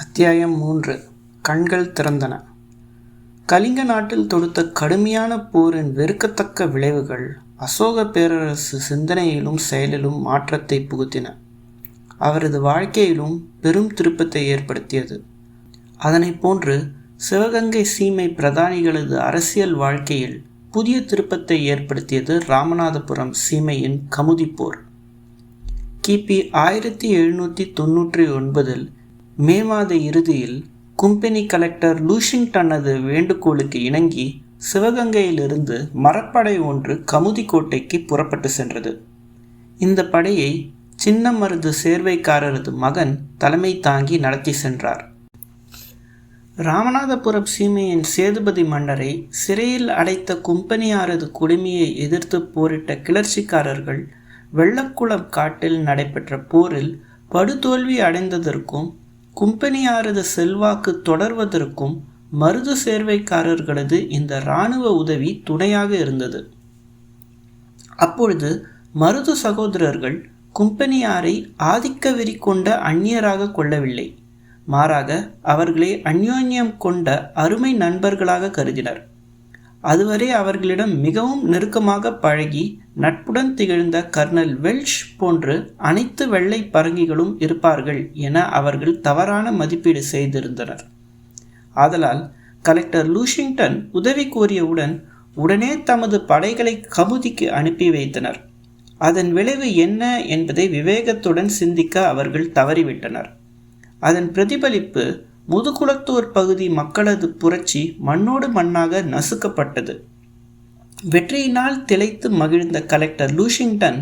அத்தியாயம் 3. கண்கள் திறந்தன. கலிங்க நாட்டில் தொடுத்த கடுமையான போரின் வெறுக்கத்தக்க விளைவுகள் அசோக பேரரசு சிந்தனையிலும் செயலிலும் மாற்றத்தை புகுத்தின. அவரது வாழ்க்கையிலும் பெரும் திருப்பத்தை ஏற்படுத்தியது. அதனை போன்று சிவகங்கை சீமை பிரதானிகளது அரசியல் வாழ்க்கையில் புதிய திருப்பத்தை ஏற்படுத்தியது ராமநாதபுரம் சீமையின் கமுதி போர். கிபி 1799 மே மாத இறுதியில் கும்பெனி கலெக்டர் லூஷிங்டனது வேண்டுகோளுக்கு இணங்கி சிவகங்கையிலிருந்து மரப்படை ஒன்று கமுதி கோட்டைக்கு புறப்பட்டு சென்றது. இந்த படையை சின்னமருது சேர்வைக்காரரது மகன் தலைமை தாங்கி நடத்தி சென்றார். ராமநாதபுரம் சீமையின் சேதுபதி மன்னரை சிறையில் அடைத்த கும்பெனியாரது கொடுமையை எதிர்த்து போரிட்ட கிளர்ச்சிக்காரர்கள் வெள்ளக்குளம் காட்டில் நடைபெற்ற போரில் படுதோல்வி அடைந்ததற்கும் கும்பெனியாரது செல்வாக்கு தொடர்வதற்கும் மருது சேர்வைக்காரர்களது இந்த இராணுவ உதவி துணையாக இருந்தது. அப்பொழுது மருது சகோதரர்கள் கும்பெனியாரை ஆதிக்க வெறி கொண்ட அந்நியராக கொள்ளவில்லை. மாறாக அவர்களை அந்யோன்யம் கொண்ட அருமை நண்பர்களாக கருதினர். அதுவரை அவர்களிடம் மிகவும் நெருக்கமாக பழகி நட்புடன் திகழ்ந்த கர்னல் வெல்ஷ் போன்று அனைத்து வெள்ளை பரங்கிகளும் இருப்பார்கள் என அவர்கள் தவறான மதிப்பீடு செய்திருந்தனர். ஆதலால் கலெக்டர் லூஷிங்டன் உதவி கோரியவுடன் உடனே தமது படைகளை கமுதிக்கு அனுப்பி வைத்தனர். அதன் விளைவு என்ன என்பதை விவேகத்துடன் சிந்திக்க அவர்கள் தவறிவிட்டனர். அதன் பிரதிபலிப்பு முதுகுளத்தூர் பகுதி மக்களது புரட்சி மண்ணோடு மண்ணாக நசுக்கப்பட்டது. வெற்றியினால் திளைத்து மகிழ்ந்த கலெக்டர் லூஷிங்டன்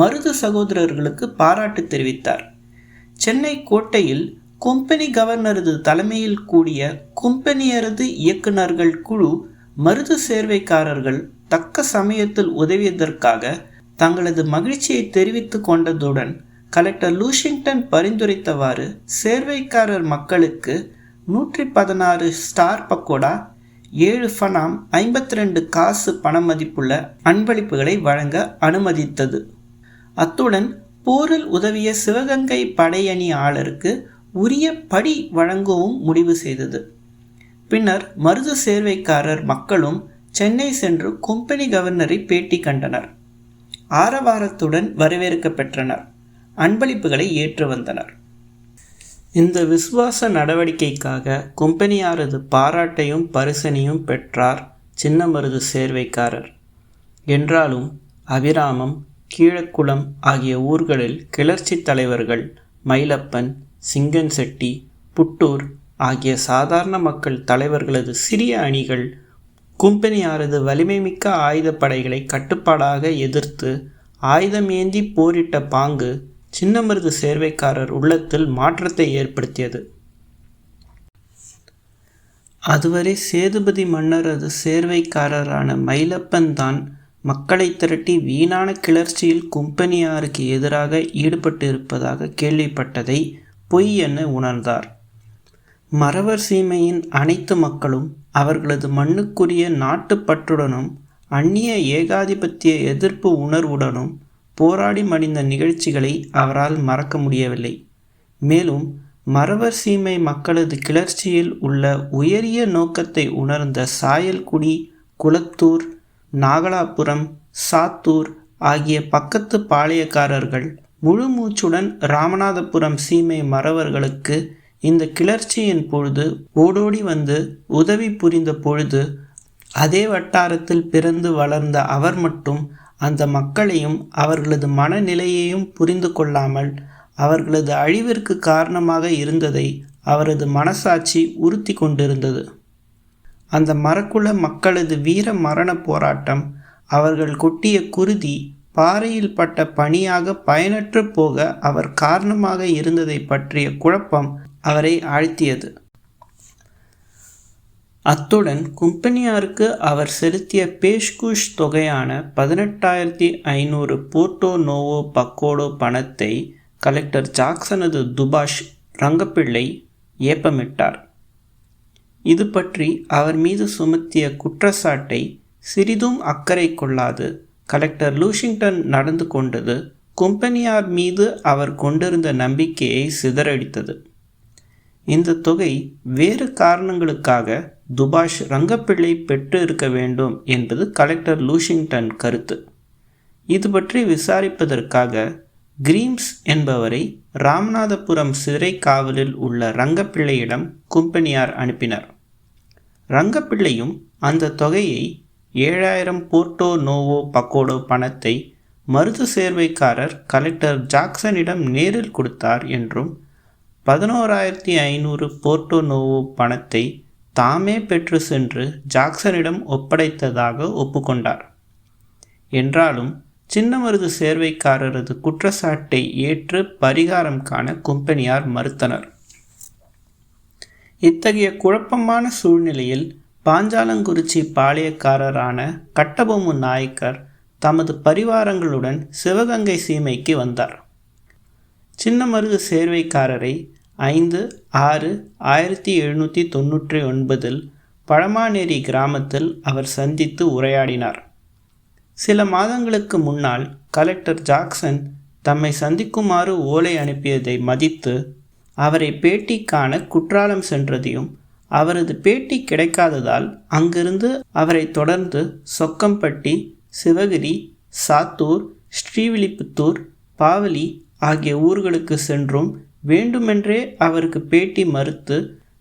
மருது சகோதரர்களுக்கு பாராட்டு தெரிவித்தார். சென்னை கோட்டையில் கும்பெனி கவர்னரது தலைமையில் கூடிய கும்பெனியரது இயக்குநர்கள் குழு மருது சேர்வைக்காரர்கள் தக்க சமயத்தில் உதவியதற்காக தங்களது மகிழ்ச்சியை தெரிவித்து கொண்டதுடன் கலெக்டர் லூஷிங்டன் பரிந்துரைத்தவாறு சேர்வைக்காரர் மக்களுக்கு 116 ஸ்டார் பக்கோடா, 7 ஃபனாம், 52 காசு பண மதிப்புள்ள அன்பளிப்புகளை வழங்க அனுமதித்தது. அத்துடன் போரில் உதவிய சிவகங்கை படையணியாளருக்கு உரிய படி வழங்கவும் முடிவு செய்தது. பின்னர் மருது சேர்வைக்காரர் மக்களும் சென்னை சென்று கும்பெனி கவர்னரை பேட்டி கண்டனர். ஆரவாரத்துடன் வரவேற்க பெற்றனர். அன்பளிப்புகளை ஏற்று வந்தனர். இந்த விசுவாச நடவடிக்கைக்காக கும்பெனியாரது பாராட்டையும் பரிசனையும் பெற்றார் சின்னமருது சேர்வைக்காரர். என்றாலும் அபிராமம், கீழக்குளம் ஆகிய ஊர்களில் கிளர்ச்சி தலைவர்கள் மயிலப்பன், சிங்கன் செட்டி, புட்டூர் ஆகிய சாதாரண மக்கள் தலைவர்களது சிறிய அணிகள் கும்பெனியாரது வலிமைமிக்க ஆயுதப்படைகளை கட்டுப்பாடாக எதிர்த்து ஆயுதம் ஏந்தி போரிட்ட பாங்கு சின்னமருது சேர்வைக்காரர் உள்ளத்தில் மாற்றத்தை ஏற்படுத்தியது. அதுவரை சேதுபதி மன்னரது சேர்வைக்காரரான மயிலப்பன் தான் மக்களை திரட்டி வீணான கிளர்ச்சியில் கும்பெனியாருக்கு எதிராக ஈடுபட்டு இருப்பதாக கேள்விப்பட்டதை பொய் என உணர்ந்தார். மறவர் சீமையின் அனைத்து மக்களும் அவர்களது மண்ணுக்குரிய நாட்டுப்பற்றுடனும் அந்நிய ஏகாதிபத்திய எதிர்ப்பு உணர்வுடனும் போராடி மடிந்த நிகழ்ச்சிகளை அவரால் மறக்க முடியவில்லை. மேலும் மறவர் சீமை மக்களது கிளர்ச்சியில் உள்ள உயரிய நோக்கத்தை உணர்ந்த சாயல்குடி, குளத்தூர், நாகலாபுரம், சாத்தூர் ஆகிய பக்கத்து பாளையக்காரர்கள் முழு மூச்சுடன் ராமநாதபுரம் சீமை மறவர்களுக்கு இந்த கிளர்ச்சியின் பொழுது ஓடோடி வந்து உதவி புரிந்த பொழுது அதே வட்டாரத்தில் பிறந்து வளர்ந்த அவர் மட்டும் அந்த மக்களையும் அவர்களது மனநிலையையும் புரிந்து கொள்ளாமல் அவர்களது அழிவிற்கு காரணமாக இருந்ததை அவரது மனசாட்சி உறுத்தி கொண்டிருந்தது. அந்த மரக்குல மக்களது வீர மரண போராட்டம், அவர்கள் கொட்டிய குருதி, பாறையில் பட்ட பணியாக பயனற்று போக அவர் காரணமாக இருந்ததை பற்றிய குழப்பம் அவரை ஆழ்த்தியது. அத்துடன் கும்பெனியாருக்கு அவர் செலுத்திய பேஷ்கூஷ் தொகையான 18,500 போர்ட்டோ நோவோ பக்கோடோ பணத்தை கலெக்டர் ஜாக்சனது துபாஷ் ரங்கப்பிள்ளை ஏப்பமிட்டார். இது பற்றி அவர் மீது சுமத்திய குற்றச்சாட்டை சிறிதும் அக்கறை கொள்ளாது கலெக்டர் லூஷிங்டன் நடந்து கொண்டது கும்பெனியார் மீது அவர் கொண்டிருந்த நம்பிக்கையை சிதறடித்தது. இந்த தொகை வேறு காரணங்களுக்காக துபாஷ் ரங்கப்பிள்ளை பெற்று இருக்க வேண்டும் என்பது கலெக்டர் லூஷிங்டன் கருத்து. இது பற்றி விசாரிப்பதற்காக கிரீம்ஸ் என்பவரை ராமநாதபுரம் சிறை காவலில் உள்ள ரங்கப்பிள்ளையிடம் கும்பனியார் அனுப்பினார். ரங்கப்பிள்ளையும் அந்த தொகையை 7000 போர்ட்டோ நோவோ பக்கோடோ பணத்தை மருது சேர்வைக்காரர் கலெக்டர் ஜாக்சனிடம் நேரில் கொடுத்தார் என்றும் 11,500 போர்ட்டோ நோவோ பணத்தை தாமே பெற்று சென்று ஜாக்சனிடம் ஒப்படைத்ததாக ஒப்புக்கொண்டார். என்றாலும் சின்னமருது சேர்வைக்காரரது குற்றச்சாட்டை ஏற்று பரிகாரம் காண கும்பனியார் மறுத்தனர். இத்தகைய குழப்பமான சூழ்நிலையில் பாஞ்சாலங்குறிச்சி பாளையக்காரரான கட்டபொம்மு நாயக்கர் தமது பரிவாரங்களுடன் சிவகங்கை சீமைக்கு வந்தார். சின்னமருது சேர்வைக்காரரை 5/6/1799 பழமாநேரி கிராமத்தில் அவர் சந்தித்து உரையாடினார். சில மாதங்களுக்கு முன்னால் கலெக்டர் ஜாக்சன் தம்மை சந்திக்குமாறு ஓலை அனுப்பியதை மதித்து அவரை பேட்டி காண குற்றாலம் சென்றதையும் அவரது பேட்டி கிடைக்காததால் அங்கிருந்து அவரை தொடர்ந்து சொக்கம்பட்டி, சிவகிரி, சாத்தூர், ஸ்ரீவில்லிபுத்தூர், பாவலி ஆகிய ஊர்களுக்கு சென்றும் வேண்டுமென்றே அவருக்கு பேட்டி மறுத்து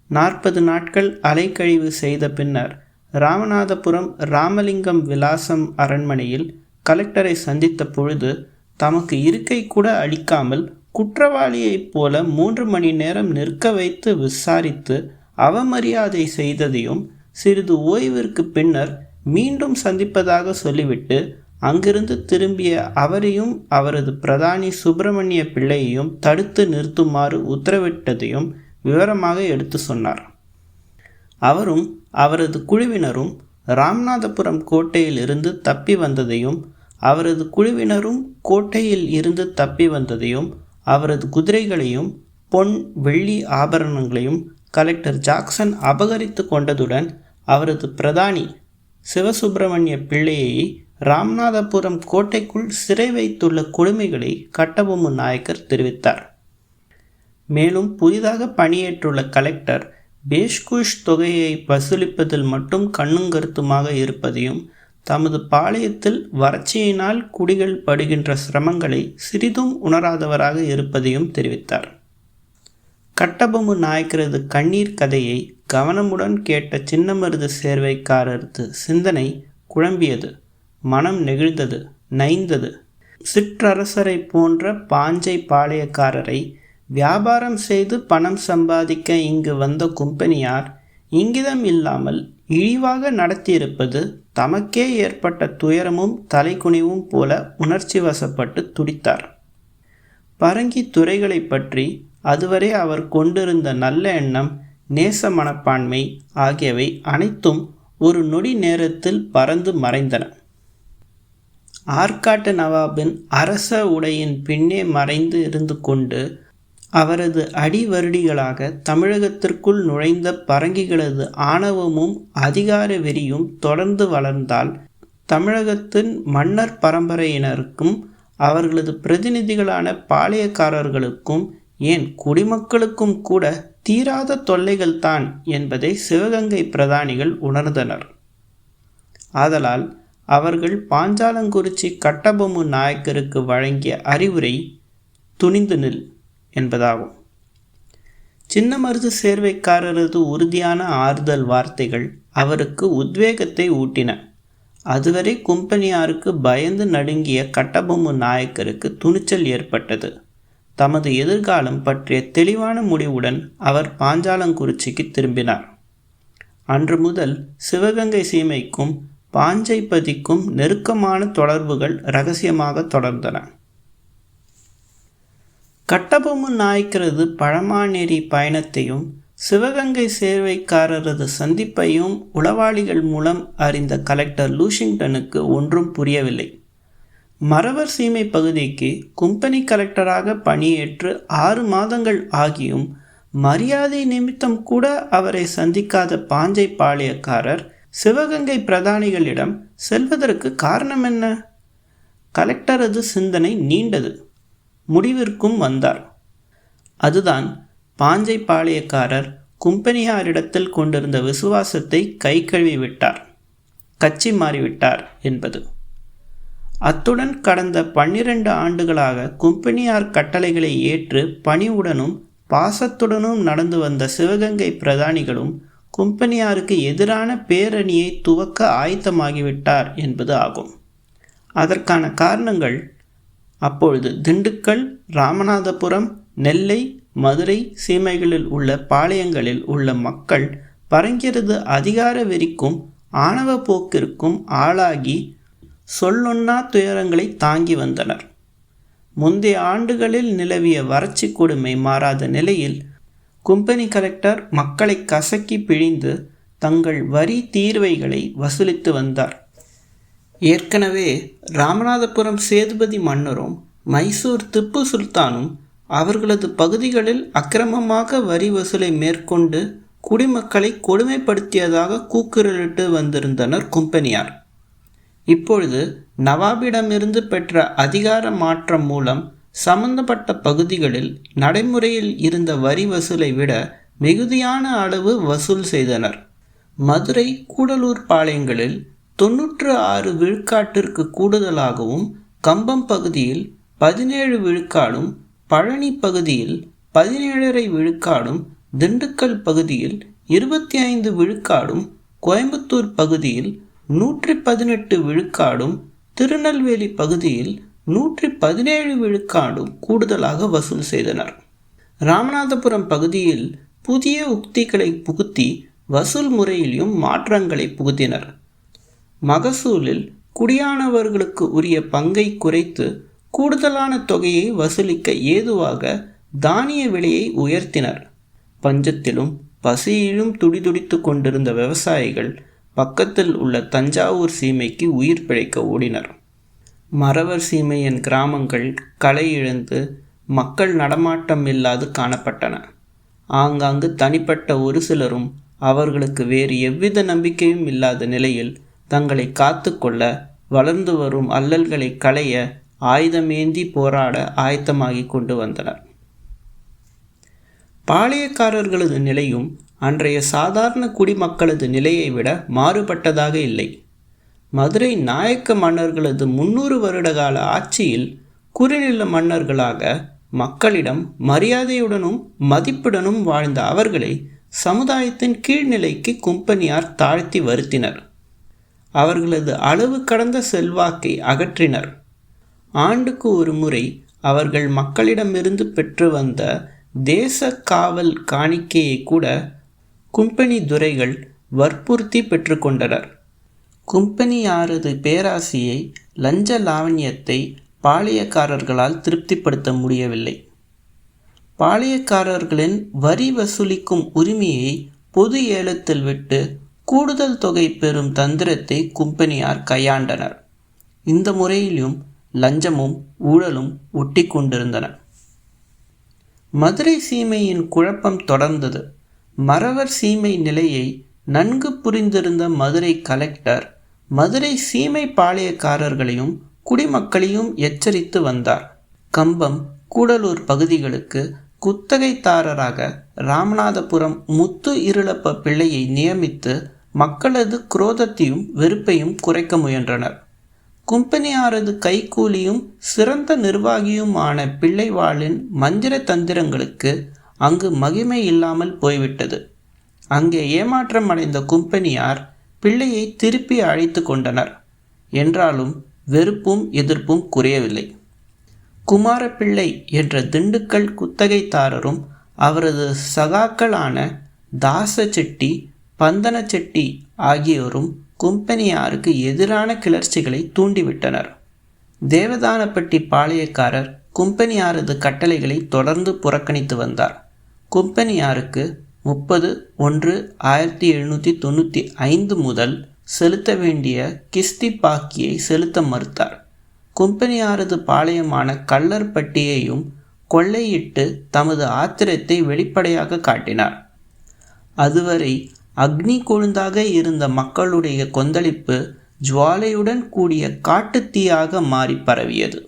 40 நாட்கள் அலைக்கழிவு செய்த பின்னர் ராமநாதபுரம் ராமலிங்கம் விலாசம் அரண்மனையில் கலெக்டரை சந்தித்த பொழுது தமக்கு இருக்கை கூட அளிக்காமல் குற்றவாளியைப் போல 3 மணி நேரம் நிற்க வைத்து விசாரித்து அவமரியாதை செய்ததையும் சிறிது ஓய்விற்கு பின்னர் மீண்டும் சந்திப்பதாக சொல்லிவிட்டு அங்கிருந்து திரும்பிய அவரையும் அவரது பிரதானி சுப்பிரமணிய பிள்ளையையும் தடுத்து நிறுத்துமாறு உத்தரவிட்டதையும் விவரமாக எடுத்து சொன்னார். அவரும் அவரது குழுவினரும் ராமநாதபுரம் கோட்டையில் இருந்து தப்பி வந்ததையும் அவரது குழுவினரும் கோட்டையில் இருந்து தப்பி வந்ததையும் அவரது குதிரைகளையும் பொன் வெள்ளி ஆபரணங்களையும் கலெக்டர் ஜாக்சன் அபகரித்து கொண்டதுடன் அவரது பிரதானி சிவசுப்பிரமணிய பிள்ளையை ராமநாதபுரம் கோட்டைக்குள் சிறை வைத்துள்ள கொடுமைகளை கட்டபொம்மு நாயக்கர் தெரிவித்தார். மேலும் புதிதாக பணியேற்றுள்ள கலெக்டர் பேஷ்கூஷ் தொகையை வசூலிப்பதில் மட்டும் கண்ணுங்கருத்துமாக இருப்பதையும் தமது பாளையத்தில் வறட்சியினால் குடிகள் படுகின்ற சிரமங்களை சிறிதும் உணராதவராக இருப்பதையும் தெரிவித்தார். கட்டபொம்மு நாயக்கரது கண்ணீர் கதையை கவனமுடன் கேட்ட சின்னமருது சேர்வைக்காரரது சிந்தனை குழம்பியது. மனம் நெகிழ்ந்தது, நைந்தது. சிற்றரசரை போன்ற பாஞ்சை பாளையக்காரரை வியாபாரம் செய்து பணம் சம்பாதிக்க இங்கு வந்த கும்பனியார் இங்கிதம் இல்லாமல் இழிவாக நடத்தியிருப்பது தமக்கே ஏற்பட்ட துயரமும் தலைக்குனிவும் போல உணர்ச்சி வசப்பட்டு துடித்தார். பரங்கி துறைகளை பற்றி அதுவரை அவர் கொண்டிருந்த நல்ல எண்ணம், நேச மனப்பான்மை ஆகியவை அனைத்தும் ஒரு நொடி நேரத்தில் பறந்து மறைந்தன. ஆற்காட்டு நவாபின் அரச உடையின் பின்னே மறைந்து இருந்து கொண்டு அவரது அடிவருடிகளாக தமிழகத்திற்குள் நுழைந்த பரங்கிகளது ஆணவமும் அதிகார வெறியும் தொடர்ந்து வளர்ந்தால் தமிழகத்தின் மன்னர் பரம்பரையினருக்கும் அவர்களது பிரதிநிதிகளான பாளையக்காரர்களுக்கும் ஏன் குடிமக்களுக்கும் கூட தீராத தொல்லைகள்தான் என்பதை சிவகங்கை பிரதானிகள் உணர்ந்தனர். ஆதலால் அவர்கள் பாஞ்சாலங்குறிச்சி கட்டபொம்மு நாயக்கருக்கு வழங்கிய அறிவுரை துணிந்து நில் என்பதாகும். சின்னமருது சேர்வைக்காரரது உறுதியான ஆறுதல் வார்த்தைகள் அவருக்கு உத்வேகத்தை ஊட்டின. அதுவரை கும்பனியாருக்கு பயந்து நடுங்கிய கட்டபொம்மு நாயக்கருக்கு துணிச்சல் ஏற்பட்டது. தமது எதிர்காலம் பற்றிய தெளிவான முடிவுடன் அவர் பாஞ்சாலங்குறிச்சிக்கு திரும்பினார். அன்று முதல் சிவகங்கை சீமைக்கும் பாஞ்சைப்பதிக்கும் நெருக்கமான தொடர்புகள் இரகசியமாக தொடர்ந்தன. கட்டபொம்மு நாயக்கரது பழமாநேரி பயணத்தையும் சிவகங்கை சேர்வைக்காரரது சந்திப்பையும் உளவாளிகள் மூலம் அறிந்த கலெக்டர் லூஷிங்டனுக்கு ஒன்றும் புரியவில்லை. மறவர் சீமை பகுதிக்கு கும்பனி கலெக்டராக பணியேற்று 6 மாதங்கள் ஆகியும் மரியாதை நிமித்தம் கூட அவரை சந்திக்காத பாஞ்சை பாளையக்காரர் சிவகங்கை பிரதானிகளிடம் செல்வதற்கு காரணம் என்ன? கலெக்டரது சிந்தனை நீண்டது. முடிவிற்கும் வந்தார். அதுதான் பாஞ்சை பாளையக்காரர் கும்பனியாரிடத்தில் கொண்டிருந்த விசுவாசத்தை கை கழுவி விட்டார், கட்சி மாறிவிட்டார் என்பது. அத்துடன் கடந்த 12 ஆண்டுகளாக கும்பனியார் கட்டளைகளை ஏற்று பணிவுடனும் பாசத்துடனும் நடந்து வந்த சிவகங்கை பிரதானிகளும் கும்பனியாருக்கு எதிரான பேரணியை துவக்க ஆயத்தமாகிவிட்டார் என்பது ஆகும். அதற்கான காரணங்கள் அப்பொழுது திண்டுக்கல், ராமநாதபுரம், நெல்லை, மதுரை சீமைகளில் உள்ள பாளையங்களில் உள்ள மக்கள் பரங்கியரது அதிகார வெறிக்கும் ஆணவ போக்கிற்கும் ஆளாகி சொல்லொன்னா துயரங்களை தாங்கி வந்தனர். முந்தைய ஆண்டுகளில் நிலவிய வறட்சி கொடுமை மாறாத நிலையில் கும்பனி கலெக்டர் மக்களை கசக்கி பிழிந்து தங்கள் வரி தீர்வைகளை வசூலித்து வந்தார். ஏற்கனவே ராமநாதபுரம் சேதுபதி மன்னரும் மைசூர் திப்பு சுல்தானும் அவர்களது பகுதிகளில் அக்கிரமமாக வரி வசூலை மேற்கொண்டு குடிமக்களை கொடுமைப்படுத்தியதாக கூக்குரலிட்டு வந்திருந்தனர் கும்பனியார். இப்பொழுது நவாபிடமிருந்து பெற்ற அதிகார மாற்றம் மூலம் சம்பந்தப்பட்ட பகுதிகளில் நடைமுறையில் இருந்த வரி வசூலை விட மிகுதியான அளவு வசூல் செய்தனர். மதுரை, கூடலூர் பாளையங்களில் 96 விழுக்காட்டிற்கு கூடுதலாகவும், கம்பம் பகுதியில் 17 விழுக்காடும், பழனி பகுதியில் 17.5 விழுக்காடும், திண்டுக்கல் பகுதியில் 25 விழுக்காடும், கோயம்புத்தூர் பகுதியில் 118 விழுக்காடும், திருநெல்வேலி பகுதியில் 117 விழுக்காடும் கூடுதலாக வசூல் செய்தனர். ராமநாதபுரம் பகுதியில் புதிய உக்திகளை புகுத்தி வசூல் முறையிலும் மாற்றங்களை புகுத்தினர். மகசூலில் குடியானவர்களுக்கு உரிய பங்கை குறைத்து கூடுதலான தொகையை வசூலிக்க ஏதுவாக தானிய விலையை உயர்த்தினர். பஞ்சத்திலும் பசியிலும் துடிதுடித்து கொண்டிருந்த விவசாயிகள் பக்கத்தில் உள்ள தஞ்சாவூர் சீமைக்கு உயிர் பிழைக்க ஓடினர். மறவர் சீமையின் கிராமங்கள் களை இழந்து மக்கள் நடமாட்டம் இல்லாது காணப்பட்டன. ஆங்காங்கு தனிப்பட்ட ஒரு சிலரும் அவர்களுக்கு வேறு எவ்வித நம்பிக்கையும் இல்லாத நிலையில் தங்களை காத்து கொள்ள வளர்ந்து வரும் அல்லல்களை களைய ஆயுதமேந்தி போராட ஆயத்தமாகி கொண்டு வந்தனர். பாளையக்காரர்களது நிலையும் அன்றைய சாதாரண குடிமக்களது நிலையை விட மாறுபட்டதாக இல்லை. மதுரை நாயக்க மன்னர்களது 300 வருடகால ஆட்சியில் குறுநில மன்னர்களாக மக்களிடம் மரியாதையுடனும் மதிப்புடனும் வாழ்ந்த அவர்களை சமுதாயத்தின் கீழ்நிலைக்கு கும்பனியார் தாழ்த்தி வருத்தினர். அவர்களது அளவு கடந்த செல்வாக்கை அகற்றினர். ஆண்டுக்கு ஒரு முறை அவர்கள் மக்களிடமிருந்து பெற்று வந்த தேச காவல் காணிக்கையை கூட கும்பனி துரைகள் வற்புறுத்தி பெற்றுக்கொண்டனர். கும்பனியாரது பேராசையை, லஞ்ச லாவண்யத்தை பாளையக்காரர்களால் திருப்திப்படுத்த முடியவில்லை. பாளையக்காரர்களின் வரி வசூலிக்கும் உரிமையை பொது ஏலத்தில் விட்டு கூடுதல் தொகை பெறும் தந்திரத்தை கும்பனியார் கையாண்டனர். இந்த முறையிலும் லஞ்சமும் ஊழலும் ஒட்டி கொண்டிருந்தன. மதுரை சீமையின் குழப்பம் தொடர்ந்தது. மறவர் சீமை நிலையை நன்கு புரிந்திருந்த மதுரை கலெக்டர் மதுரை சீமை பாளையக்காரர்களையும் குடிமக்களையும் எச்சரித்து வந்தார். கம்பம், கூடலூர் பகுதிகளுக்கு குத்தகைதாரராக ராமநாதபுரம் முத்து இருளப்ப பிள்ளையை நியமித்து மக்களது குரோதத்தையும் வெறுப்பையும் குறைக்க முயன்றனர். கும்பனியாரது கைக்கூலியும் சிறந்த நிர்வாகியுமான பிள்ளைவாளின் மந்திர தந்திரங்களுக்கு அங்கு மகிமை இல்லாமல் போய்விட்டது. அங்கே ஏமாற்றம் அடைந்த கும்பனியார் பிள்ளையை திருப்பி அழைத்து கொண்டனர். என்றாலும் வெறுப்பும் எதிர்ப்பும் குறையவில்லை. குமாரப்பிள்ளை என்ற திண்டுக்கல் குத்தகைதாரரும் அவரது சகாக்களான தாச செட்டி, பந்தன செட்டி ஆகியோரும் கும்பனியாருக்கு எதிரான கிளர்ச்சிகளை தூண்டிவிட்டனர். தேவதானப்பட்டி பாளையக்காரர் கும்பனியாரது கட்டளைகளை தொடர்ந்து புறக்கணித்து வந்தார். கும்பனியாருக்கு 30/1/1795 முதல் செலுத்த வேண்டிய கிஸ்தி பாக்கியை செலுத்த மறுத்தார். கும்பனியாரது பாளையமான கள்ளர்பட்டியையும் கொள்ளையிட்டு தமது ஆத்திரத்தை வெளிப்படையாக காட்டினார். அதுவரை அக்னி கொழுந்தாக இருந்த மக்களுடைய கொந்தளிப்பு ஜுவாலையுடன் கூடிய காட்டுத்தீயாக மாறி பரவியது.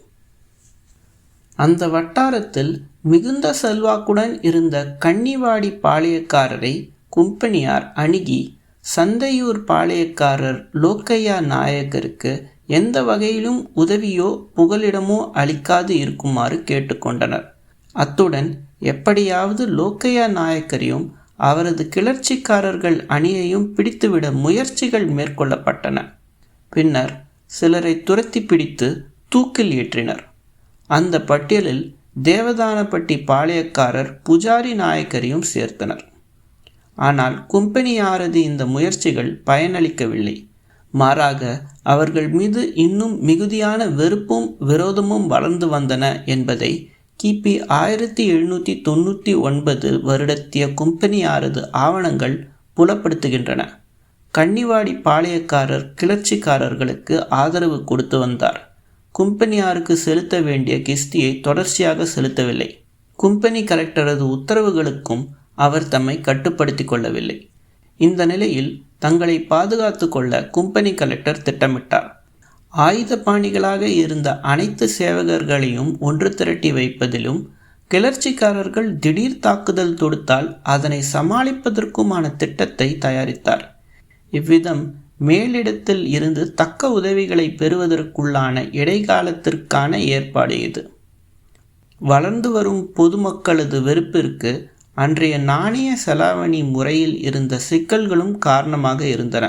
அந்த வட்டாரத்தில் மிகுந்த செல்வாக்குடன் இருந்த கன்னிவாடி பாளையக்காரரை கும்பனியார் அணுகி சந்தையூர் பாளையக்காரர் லோக்கையா நாயக்கருக்கு எந்த வகையிலும் உதவியோ புகலிடமோ அளிக்காது இருக்குமாறு கேட்டுக்கொண்டனர். அத்துடன் எப்படியாவது லோக்கையா நாயக்கரையும் அவரது கிளர்ச்சிக்காரர்கள் அணியையும் பிடித்துவிட முயற்சிகள் மேற்கொள்ளப்பட்டன. பின்னர் சிலரை துரத்தி பிடித்து தூக்கில் ஏற்றினர். அந்த பட்டியலில் தேவதானப்பட்டி பாளையக்காரர் புஜாரி நாயக்கரையும் சேர்த்தனர். ஆனால் கும்பனியாரது இந்த முயற்சிகள் பயனளிக்கவில்லை. மாறாக அவர்கள் மீது இன்னும் மிகுதியான வெறுப்பும் விரோதமும் வளர்ந்து வந்தன என்பதை கிபி 1799 வருடத்திய கும்பனியாரது ஆவணங்கள் புலப்படுத்துகின்றன. கன்னிவாடி பாளையக்காரர் கிளர்ச்சிக்காரர்களுக்கு ஆதரவு கொடுத்து வந்தார். கும்பனியாருக்கு செலுத்த வேண்டிய கிஸ்தியை தொடர்ச்சியாக செலுத்தவில்லை. கும்பனி கலெக்டரது உத்தரவுகளுக்கும் அவர் தம்மை கட்டுப்படுத்தி கொள்ளவில்லை. இந்த நிலையில் தங்களை பாதுகாத்து கொள்ள கும்பனி கலெக்டர் திட்டமிட்டார். ஆயுதபாணிகளாக இருந்த அனைத்து சேவகர்களையும் ஒன்று திரட்டி வைப்பதிலும் கிளர்ச்சிக்காரர்கள் திடீர் தாக்குதல் தொடுத்தால் அதனை சமாளிப்பதற்குமான திட்டத்தை தயாரித்தார். இவ்விதம் மேலிடத்தில் இருந்து தக்க உதவிகளை பெறுவதற்குள்ளான இடைக்காலத்திற்கான ஏற்பாடு இது. வளர்ந்து வரும் பொதுமக்களது வெறுப்பிற்கு அன்றைய நாணய செலாவணி முறையில் இருந்த சிக்கல்களும் காரணமாக இருந்தன.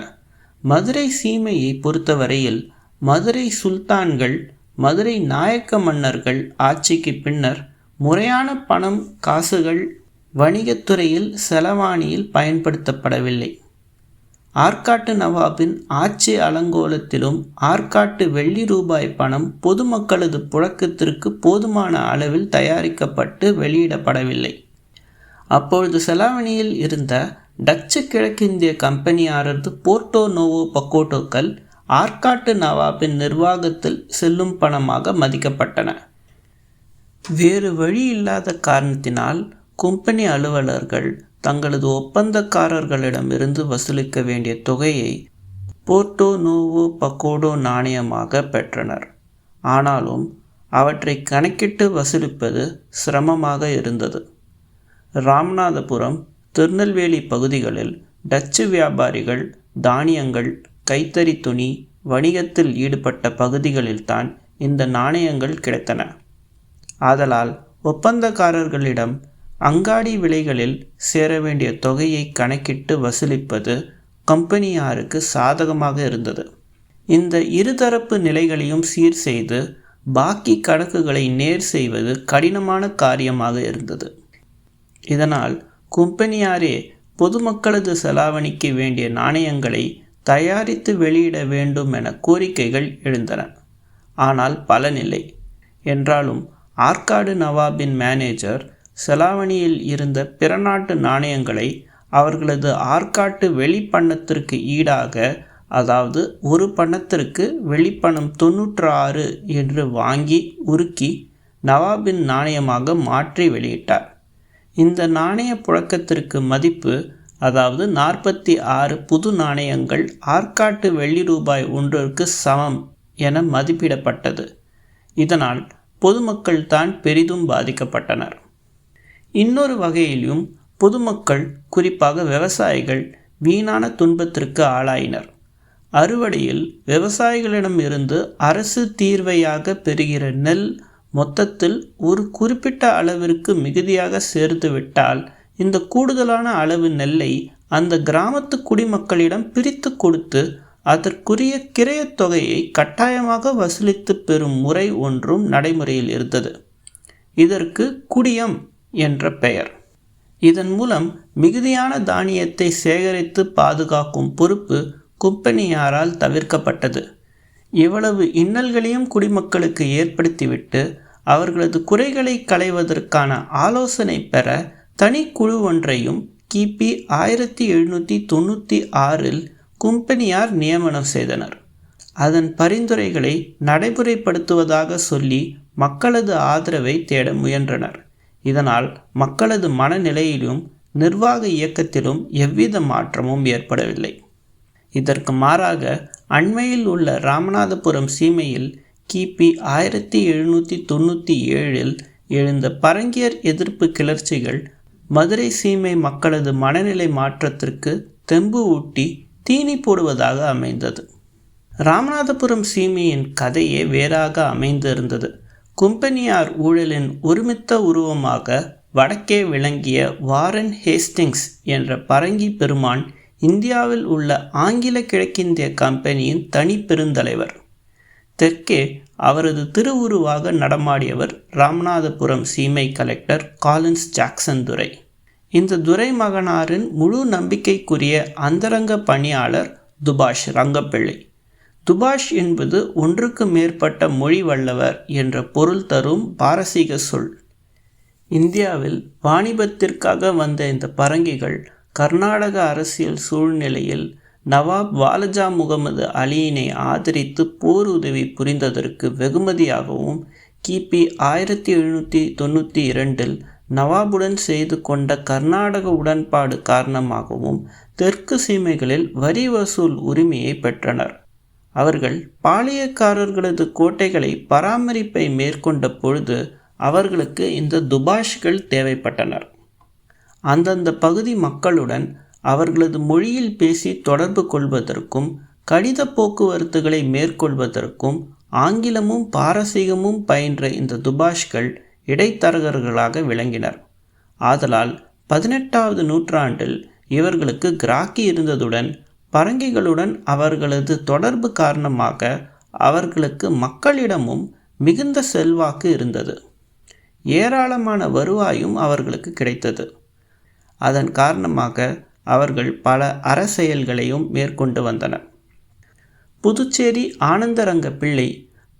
மதுரை சீமையை பொறுத்தவரையில் மதுரை சுல்தான்கள், மதுரை நாயக்க மன்னர்கள் ஆட்சிக்கு பின்னர் முறையான பணம் காசுகள் வணிகத்துறையில் செலவாணியில் பயன்படுத்தப்படவில்லை. ஆற்காட்டு நவாபின் ஆட்சி அலங்கோலத்திலும் ஆற்காட்டு வெள்ளி ரூபாய் பணம் பொதுமக்களது புழக்கத்திற்கு போதுமான அளவில் தயாரிக்கப்பட்டு வெளியிடப்படவில்லை. அப்பொழுது செலாவணியில் இருந்த டச்சு கிழக்கிந்திய கம்பெனியாரது போர்ட்டோ நோவோ பக்கோட்டோக்கள் ஆற்காட்டு நவாபின் நிர்வாகத்தில் செல்லும் பணமாக மதிக்கப்பட்டன. வேறு வழி இல்லாத காரணத்தினால் கும்பனி அலுவலர்கள் தங்களது ஒப்பந்தக்காரர்களிடமிருந்து வசூலிக்க வேண்டிய தொகையை போர்ட்டோ நோவோ பக்கோடோ நாணயமாக பெற்றனர். ஆனாலும் அவற்றை கணக்கிட்டு வசூலிப்பது சிரமமாக இருந்தது. ராமநாதபுரம், திருநெல்வேலி பகுதிகளில் டச்சு வியாபாரிகள் தானியங்கள், கைத்தறி துணி வணிகத்தில் ஈடுபட்ட பகுதிகளில்தான் இந்த நாணயங்கள் கிடைத்தன. ஆதலால் ஒப்பந்தக்காரர்களிடம் அங்காடி விலைகளில் சேர வேண்டிய தொகையை கணக்கிட்டு வசூலிப்பது கம்பெனியாருக்கு சாதகமாக இருந்தது. இந்த இருதரப்பு நிலைகளையும் சீர் செய்து பாக்கி கணக்குகளை நேர் செய்வது கடினமான காரியமாக இருந்தது. இதனால் கும்பனியாரே பொதுமக்களது செலாவணிக்கு வேண்டிய நாணயங்களை தயாரித்து வெளியிட வேண்டும் என கோரிக்கைகள் எழுந்தன. ஆனால் பலனில்லை. என்றாலும் ஆற்காடு நவாபின் மேனேஜர் செலாவணியில் இருந்த பிற நாட்டு நாணயங்களை அவர்களது ஆற்காட்டு வெளிப்பணத்திற்கு ஈடாக, அதாவது ஒரு பணத்திற்கு வெளிப்பணம் 96 என்று வாங்கி உருக்கி நவாபின் நாணயமாக மாற்றி வெளியிட்டார். இந்த நாணய புழக்கத்திற்கு மதிப்பு, அதாவது 46 புது நாணயங்கள் ஆற்காட்டு வெள்ளி ரூபாய் ஒன்றிற்கு சமம் என மதிப்பிடப்பட்டது. இதனால் பொதுமக்கள் தான் பெரிதும் பாதிக்கப்பட்டனர். இன்னொரு வகையிலும் பொதுமக்கள், குறிப்பாக விவசாயிகள் வீணான துன்பத்திற்கு ஆளாயினர். அறுவடையில் விவசாயிகளிடம் இருந்து அரசு தீர்வையாக பெறுகிற நெல் மொத்தத்தில் ஒரு குறிப்பிட்ட அளவிற்கு மிகுதியாக சேர்த்துவிட்டால் இந்த கூடுதலான அளவு நெல்லை அந்த கிராமத்து குடிமக்களிடம் பிரித்து கொடுத்து அதற்குரிய கிரயத் தொகையை கட்டாயமாக வசூலித்து பெறும் முறை ஒன்றும் நடைமுறையில் இருந்தது. இதற்கு குடியம் என்ற பெயர். இதன் மூலம் மிகுதியான தானியத்தை சேகரித்து பாதுகாக்கும் பொறுப்பு கும்பனியாரால் தவிர்க்கப்பட்டது. இவ்வளவு இன்னல்களையும் குடிமக்களுக்கு ஏற்படுத்திவிட்டு அவர்களது குறைகளை களைவதற்கான ஆலோசனை பெற தனிக்குழு ஒன்றையும் கிபி 1796 கும்பனியார் நியமனம் செய்தனர். அதன் பரிந்துரைகளை நடைமுறைப்படுத்துவதாக சொல்லி மக்களது ஆதரவை தேட முயன்றனர். இதனால் மக்களது மனநிலையிலும் நிர்வாக இயக்கத்திலும் எவ்வித மாற்றமும் ஏற்படவில்லை. இதற்கு மாறாக அண்மையில் உள்ள ராமநாதபுரம் சீமையில் கிபி 1797 எழுந்த பரங்கியர் எதிர்ப்பு கிளர்ச்சிகள் மதுரை சீமை மக்களது மனநிலை மாற்றத்திற்கு தெம்பு ஊட்டி தீனி போடுவதாக அமைந்தது. ராமநாதபுரம் சீமையின் கதையே வேறாக அமைந்திருந்தது. கும்பெனியார் ஊழலின் ஒருமித்த உருவமாக வடக்கே விளங்கிய வாரன் ஹேஸ்டிங்ஸ் என்ற பரங்கி பெருமான் இந்தியாவில் உள்ள ஆங்கில கிழக்கிந்திய கம்பெனியின் தனி பெருந்தலைவர். தெற்கே அவரது திருவுருவாக நடமாடியவர் ராமநாதபுரம் சீமை கலெக்டர் காலின்ஸ் ஜாக்சன் துரை. இந்த துரை மகனாரின் முழு நம்பிக்கைக்குரிய அந்தரங்க பணியாளர் துபாஷ் ரங்கப்பிள்ளை. துபாஷ் என்பது ஒன்றுக்கு மேற்பட்ட மொழி வல்லவர் என்ற பொருள் தரும் பாரசீக சொல். இந்தியாவில் வாணிபத்திற்காக வந்த இந்த பரங்கிகள் கர்நாடக அரசியல் சூழ்நிலையில் நவாப் வாலஜா முகமது அலியினை ஆதரித்து போர் உதவி புரிந்ததற்கு வெகுமதியாகவும் கிபி 1792 நவாபுடன் செய்து கொண்ட கர்நாடக உடன்பாடு காரணமாகவும் தெற்கு சீமைகளில் வரி வசூல் உரிமையை பெற்றனர். அவர்கள் பாளையக்காரர்களது கோட்டைகளை பராமரிப்பை மேற்கொண்ட பொழுது அவர்களுக்கு இந்த துபாஷ்கள் தேவைப்பட்டனர். அந்தந்த பகுதி மக்களுடன் அவர்களது மொழியில் பேசி தொடர்பு கொள்வதற்கும் கடித போக்குவரத்துகளை மேற்கொள்வதற்கும் ஆங்கிலமும் பாரசீகமும் பயின்ற இந்த துபாஷ்கள் இடைத்தரகர்களாக விளங்கினர். ஆதலால் 18வது நூற்றாண்டில் இவர்களுக்கு கிராக்கி இருந்ததுடன் பரங்கிகளுடன் அவர்களது தொடர்பு காரணமாக அவர்களுக்கு மக்களிடமும் மிகுந்த செல்வாக்கு இருந்தது. ஏராளமான வருவாயும் அவர்களுக்கு கிடைத்தது. அதன் காரணமாக அவர்கள் பல அறச்செயல்களையும் மேற்கொண்டு வந்தனர். புதுச்சேரி ஆனந்தரங்க பிள்ளை,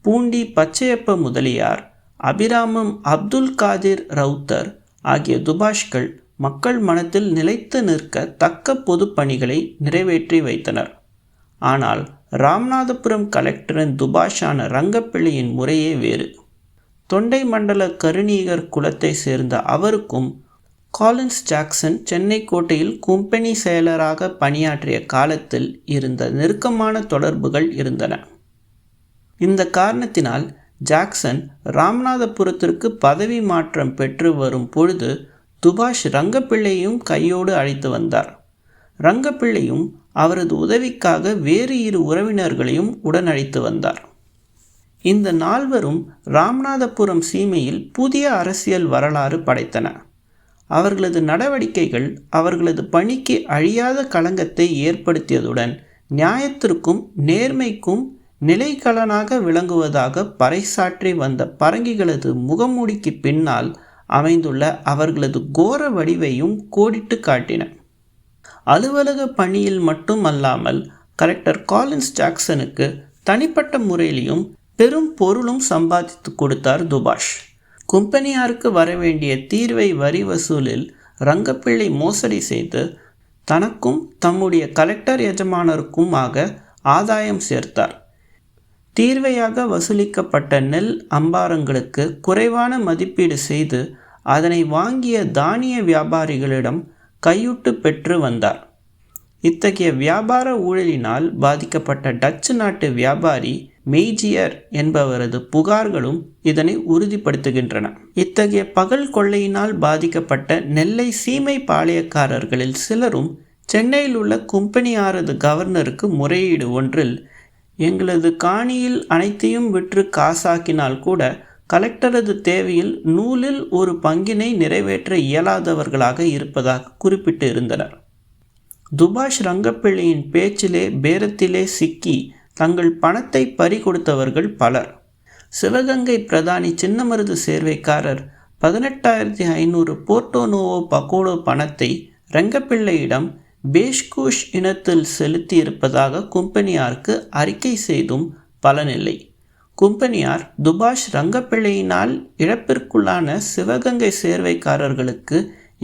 பூண்டி பச்சையப்ப முதலியார், அபிராமம் அப்துல் காதிர் ரவுத்தர் ஆகிய துபாஷ்கள் மக்கள் மனத்தில் நிலைத்து நிற்க தக்க பொது பணிகளை நிறைவேற்றி வைத்தனர். ஆனால் ராமநாதபுரம் கலெக்டரின் துபாஷான ரங்கப்பிள்ளையின் முறையே வேறு. தொண்டை மண்டல கருணீகர் குலத்தை சேர்ந்த அவருக்கும் காலின்ஸ் ஜாக்சன் சென்னை கோட்டையில் கும்பெனி செயலராக பணியாற்றிய காலத்தில் இருந்த நெருக்கமான தொடர்புகள் இருந்தன. இந்த காரணத்தினால் ஜாக்சன் ராமநாதபுரத்திற்கு பதவி மாற்றம் பெற்று வரும் பொழுது துபாஷ் ரங்கப்பிள்ளையும் கையோடு அழைத்து வந்தார். ரங்கப்பிள்ளையும் அவரது உதவிக்காக வேறு 2 உறவினர்களையும் உடன் அழைத்து வந்தார். இந்த நால்வரும் ராமநாதபுரம் சீமையில் புதிய அரசியல் வரலாறு படைத்தன. அவர்களது நடவடிக்கைகள் அவர்களது பணிக்கு அழியாத களங்கத்தை ஏற்படுத்தியதுடன் நியாயத்திற்கும் நேர்மைக்கும் நிலைக்களனாக விளங்குவதாக பறைசாற்றி வந்த பரங்கிகளது முகமூடிக்கு பின்னால் அமைந்துள்ள அவர்களது கோர வடிவையும் கோடிட்டு காட்டின. அலுவலக பணியில் மட்டும் அல்லாமல் கலெக்டர் காலின்ஸ் ஜாக்சனுக்கு தனிப்பட்ட முறையிலும் பெரும் பொருளும் சம்பாதித்து கொடுத்தார் துபாஷ். கும்பெனியாருக்கு வரவேண்டிய தீர்வை வரி வசூலில் ரங்கப்பிள்ளை மோசடி செய்து தனக்கும் தம்முடைய கலெக்டர் எஜமானருக்குமாக ஆதாயம் சேர்த்தார். தீர்வையாக வசூலிக்கப்பட்ட நெல் அம்பாரங்களுக்கு குறைவான மதிப்பீடு செய்து அதனை வாங்கிய தானிய வியாபாரிகளிடம் கையூட்டு பெற்று வந்தார். இத்தகைய வியாபார ஊழலினால் பாதிக்கப்பட்ட டச்சு நாட்டு வியாபாரி மெய்ஜியர் என்பவரது புகார்களும் இதனை உறுதிப்படுத்துகின்றன. இத்தகைய பகல் கொள்ளையினால் பாதிக்கப்பட்ட நெல்லை சீமை பாளையக்காரர்களில் சிலரும் சென்னையில் உள்ள கும்பெனியாரது கவர்னருக்கு முறையீடு ஒன்றில் எங்களது காணியில் அனைத்தையும் விற்று காசாக்கினால் கூட கலெக்டரது தேவையில் 100ல் 1 பங்கினை நிறைவேற்ற இயலாதவர்களாக இருப்பதாக குறிப்பிட்டு இருந்தனர். துபாஷ் ரங்கப்பிள்ளையின் பேச்சிலே பேரத்திலே சிக்கி தங்கள் பணத்தை பறிகொடுத்தவர்கள் பலர். சிவகங்கை பிரதானி சின்னமருது சேர்வைக்காரர் 18,500 போர்ட்டோனோவோ பகோடோ பணத்தை ரங்கப்பிள்ளையிடம் பேஷ்கூஷ் இனத்தில் செலுத்தியிருப்பதாக கும்பெனியாருக்கு அறிக்கை செய்தும் பலனில்லை. கும்பெனியார் துபாஷ் ரங்கப்பிள்ளையினால் இழப்பிற்குள்ளான சிவகங்கை சேர்வைக்காரர்களுக்கு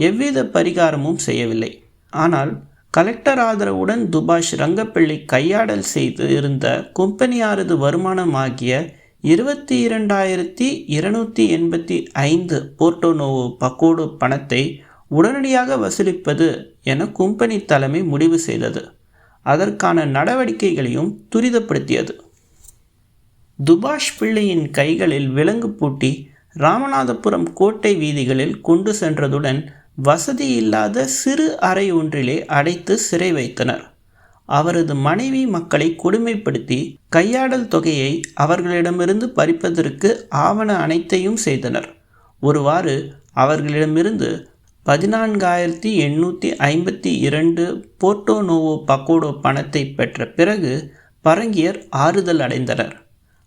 எவ்வித பரிகாரமும் செய்யவில்லை. ஆனால் கலெக்டர் ஆதரவுடன் துபாஷ் ரங்கப்பிள்ளை கையாடல் செய்து இருந்த கும்பெனியாரது வருமானமாகிய 22,285 போர்ட்டோனோவோ பகோடோ பணத்தை உடனடியாக வசூலிப்பது என கும்பெனி தலைமை முடிவு செய்தது. அதற்கான நடவடிக்கைகளையும் துரிதப்படுத்தியது. துபாஷ் பிள்ளையின் கைகளில் விலங்கு பூட்டி ராமநாதபுரம் கோட்டை வீதிகளில் கொண்டு சென்றதுடன் வசதி இல்லாத சிறு அறை ஒன்றிலே அடைத்து சிறை வைத்தனர். அவரது மனைவி மக்களை கொடுமைப்படுத்தி கையாடல் தொகையை அவர்களிடமிருந்து பறிப்பதற்கு ஆவண அனைத்தையும் செய்தனர். ஒருவாறு அவர்களிடமிருந்து 14,852 போர்ட்டோ நோவோ பகோடோ பணத்தை பெற்ற பிறகு பரங்கியர் ஆறுதல் அடைந்தனர்.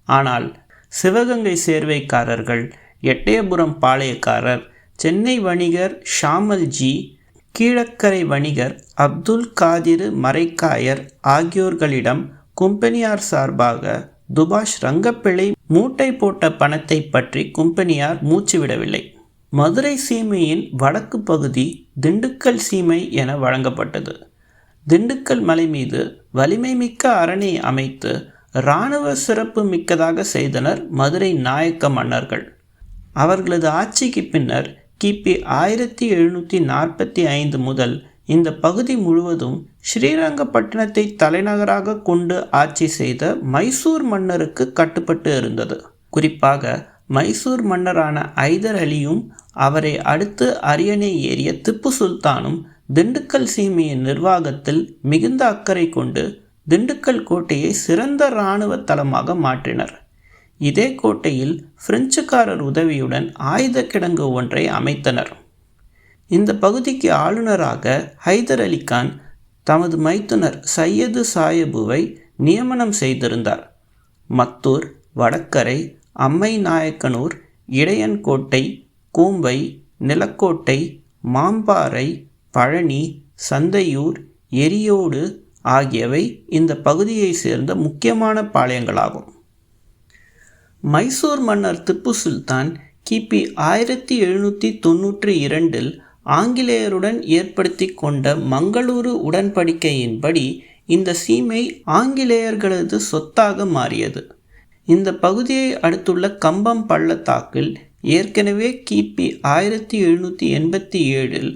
ஆனால் சிவகங்கை சேர்வைக்காரர்கள், எட்டயபுரம் பாளையக்காரர், சென்னை வணிகர் ஷாமல்ஜி, கீழக்கரை வணிகர் அப்துல் காதிர் மரைக்காயர் ஆகியோர்களிடம் கும்பெனியார் சார்பாக துபாஷ் ரங்கப்பிள்ளை மூட்டை போட்ட பணத்தை பற்றி கும்பெனியார் மூச்சுவிடவில்லை. மதுரை சீமையின் வடக்கு பகுதி திண்டுக்கல் சீமை என வழங்கப்பட்டது. திண்டுக்கல் மலை மீது வலிமை மிக்க அரணை அமைத்து இராணுவ சிறப்பு மிக்கதாக செய்தனர் மதுரை நாயக்க மன்னர்கள். அவர்களது ஆட்சிக்கு பின்னர் கிபி 1745 முதல் இந்த பகுதி முழுவதும் ஸ்ரீரங்கப்பட்டினத்தை தலைநகராக கொண்டு ஆட்சி செய்த மைசூர் மன்னருக்கு கட்டுப்பட்டு இருந்தது. குறிப்பாக மைசூர் மன்னரான ஐதர் அலியும் அவரை அடுத்து அரியணை ஏறிய திப்பு சுல்தானும் திண்டுக்கல் சீமையின் நிர்வாகத்தில் மிகுந்த அக்கறை கொண்டு திண்டுக்கல் கோட்டையை சிறந்த இராணுவ தளமாக மாற்றினர். இதே கோட்டையில் பிரெஞ்சுக்காரர் உதவியுடன் ஆயுத கிடங்கு ஒன்றை அமைத்தனர். இந்த பகுதிக்கு ஆளுநராக ஹைதர் அலிகான் தமது மைத்துனர் சையது சாயபுவை நியமனம் செய்திருந்தார். மத்தூர், வடக்கரை, அம்மை நாயக்கனூர், இடையன்கோட்டை, கோம்பை, நிலக்கோட்டை, மாம்பாறை, பழனி, சந்தையூர், எரியோடு ஆகியவை இந்த பகுதியை சேர்ந்த முக்கியமான பாளையங்களாகும். மைசூர் மன்னர் திப்பு சுல்தான் கிபி 1792 ஆங்கிலேயருடன் ஏற்படுத்தி கொண்ட மங்களூரு உடன்படிக்கையின்படி இந்த சீமை ஆங்கிலேயர்களது சொத்தாக மாறியது. இந்த பகுதியை அடுத்துள்ள கம்பம் பள்ளத்தாக்கில் ஏற்கனவே கிபி 1787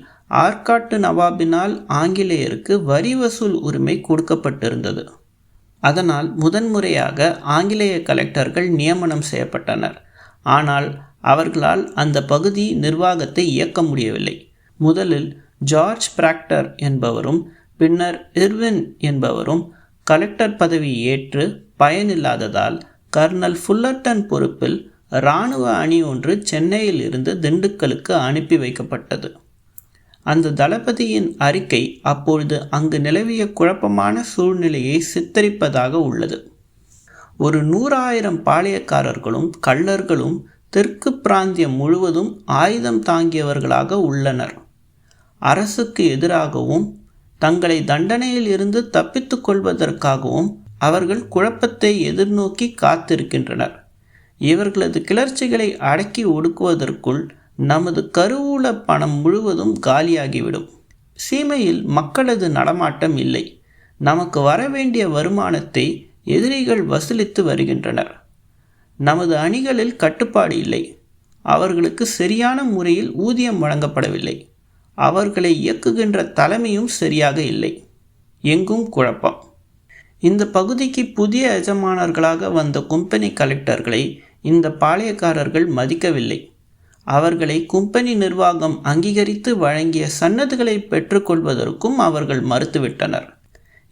ஆற்காட்டு நவாபினால் ஆங்கிலேயருக்கு வரி வசூல் உரிமை கொடுக்கப்பட்டிருந்தது. அதனால் முதன்முறையாக ஆங்கிலேய கலெக்டர்கள் நியமனம் செய்யப்பட்டனர். ஆனால் அவர்களால் அந்த பகுதி நிர்வாகத்தை இயக்க முடியவில்லை. முதலில் ஜார்ஜ் பிராக்டர் என்பவரும் பின்னர் இர்வின் என்பவரும் கலெக்டர் பதவி ஏற்று பயனில்லாததால் கர்னல் ஃபுல்லர்டன் பொறுப்பில் இராணுவ அணி ஒன்று சென்னையில் இருந்து திண்டுக்கலுக்கு அனுப்பி வைக்கப்பட்டது. அந்த தளபதியின் அறிக்கை அப்பொழுது அங்கு நிலவிய குழப்பமான சூழ்நிலையை சித்தரிப்பதாக உள்ளது. ஒரு 100,000 பாளையக்காரர்களும் கள்ளர்களும் தெற்கு பிராந்தியம் முழுவதும் ஆயுதம் தாங்கியவர்களாக உள்ளனர். அரசுக்கு எதிராகவும் தங்களை தண்டனையில் இருந்து தப்பித்து கொள்வதற்காகவும் அவர்கள் குழப்பத்தை எதிர்நோக்கி காத்திருக்கின்றனர். இவர்களது கிளர்ச்சிகளை அடக்கி ஒடுக்குவதற்குள் நமது கருவூல பணம் முழுவதும் காலியாகிவிடும். சீமையில் மக்களது நடமாட்டம் இல்லை. நமக்கு வரவேண்டிய வருமானத்தை எதிரிகள் வசூலித்து வருகின்றனர். நமது அணிகளில் கட்டுப்பாடு இல்லை. அவர்களுக்கு சரியான முறையில் ஊதியம் வழங்கப்படவில்லை. அவர்களை இயக்குகின்ற தலைமையும் சரியாக இல்லை. எங்கும் குழப்பம். இந்த பகுதிக்கு புதிய எஜமானர்களாக வந்த கும்பெனி கலெக்டர்களை இந்த பாளையக்காரர்கள் மதிக்கவில்லை. அவர்களை கும்பெனி நிர்வாகம் அங்கீகரித்து வழங்கிய சன்னதுகளை பெற்றுக்கொள்வதற்கும் அவர்கள் மறுத்துவிட்டனர்.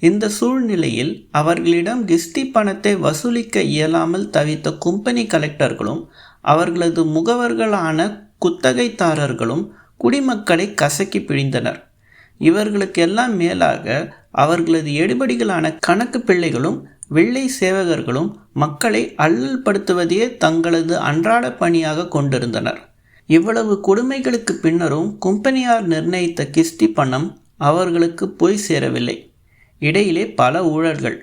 இந்த சூழ்நிலையில் அவர்களிடம் கிஸ்தி பணத்தை வசூலிக்க இயலாமல் தவித்த கும்பெனி கலெக்டர்களும் அவர்களது முகவர்களான குத்தகைதாரர்களும் குடிமக்களை கசக்கி பிழிந்தனர். இவர்களுக்கெல்லாம் மேலாக அவர்களது எடுபடிகளான கணக்கு பிள்ளைகளும் வெள்ளை சேவகர்களும் மக்களை அல்லல் படுத்துவதையே தங்களது அன்றாட பணியாக கொண்டிருந்தனர். இவ்வளவு கொடுமைகளுக்கு பின்னரும் கும்பெனியார் நிர்ணயித்த கிஸ்தி பணம் அவர்களுக்கு போய் சேரவில்லை. இடையிலே பல ஊழல்கள்.